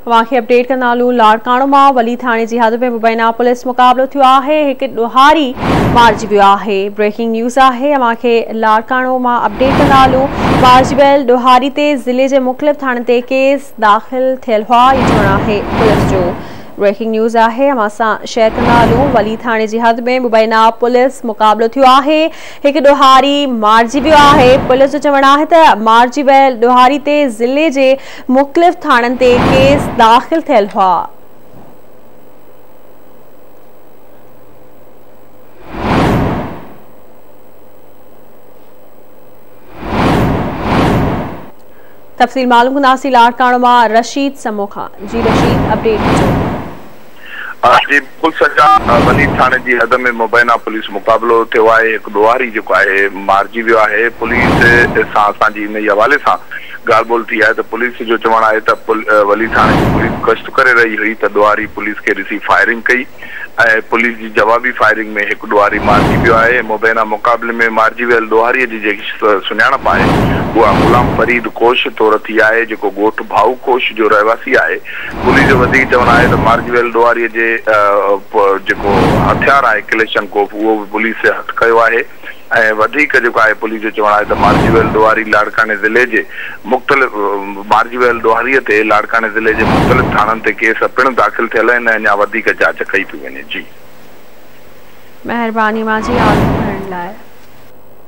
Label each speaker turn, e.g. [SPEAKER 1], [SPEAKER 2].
[SPEAKER 1] अवांखे update कंदालू Larkana मां वली थाने जी हद में मुबैना पुलिस मुक़ाबलो थियो आहे। एक ॾोहारी मारिजी वियो आहे। ब्रेकिंग न्यूज़ आहे। अवांखे लाड़काणो मां अपडेट कंदालू मारिजी वियल ॾोहारी ते ज़िले जे मुख़्तलिफ़ थाननि ते केस दाख़िल थियल हुआ। ये चवणु आहे पुलिस जो। ब्रेकिंग न्यूज़ आहे। अवां सां शेयर कंदालू वली थाने जी हद में मुबैना पुलिस मुक़ाबलो थियो आहे। एक ॾोहारी मारिजी वियो आहे। पुलिस जो चवणु आहे त मारिजी वियल ॾोहारी ते ज़िले जे मुख़्तलिफ़ थाननि ते केस दाख़िल थियल हुआ। तफ़सील मालूम कंदासीं लाड़काणो मां रशीद समो खां। जी रशीद, अपडेट
[SPEAKER 2] जी बिल्कुल सचा वली थाने जी हद में मुबैना पुलिस मुक़ाबलो थियो आहे। एक ॾोहारी जेको आहे मारिजी वियो आहे। पुलिस सां असांजी इन हवाले सां ॻाल्हि ॿोल थी आहे त पुलिस जो चवणु आहे त वली थाने जी पुलिस गश्त करे रही हुई त ॾोहारी पुलिस खे ॾिसी फायरिंग कई ऐं पुलिस जी जवाबी फायरिंग में हिकु ॾोहारी मारिजी वियो आहे। मुबैना मुक़ाबले में मारिजी वियल ॾोहारीअ जी जेकी सुञाणप आहे उहा गुलाम फरीद कोश तौर थी आहे, जेको ॻोठ भाऊ कोश जो रहवासी आहे। पुलिस जो वधीक चवणु आहे त मारिजी वियल ॾोहारीअ जे जेको हथियार आहे किलेशनकोफ उहो बि पुलिस हथ कयो आहे ऐं वधीक जेको आहे पुलिस जो चवणु आहे त मारिजी वियल ॾोहारी लाड़काने ज़िले जे मुख़्तलिफ़ मारिजी वियल ॾोहारीअ ते लाड़काने ज़िले जे मुख़्तलिफ़ थाननि ते केस पिणु दाख़िल थियल आहिनि। अञा वधीक जांच कई पई वञे। जी
[SPEAKER 1] महिरबानी मां जी आगू करण लाइ।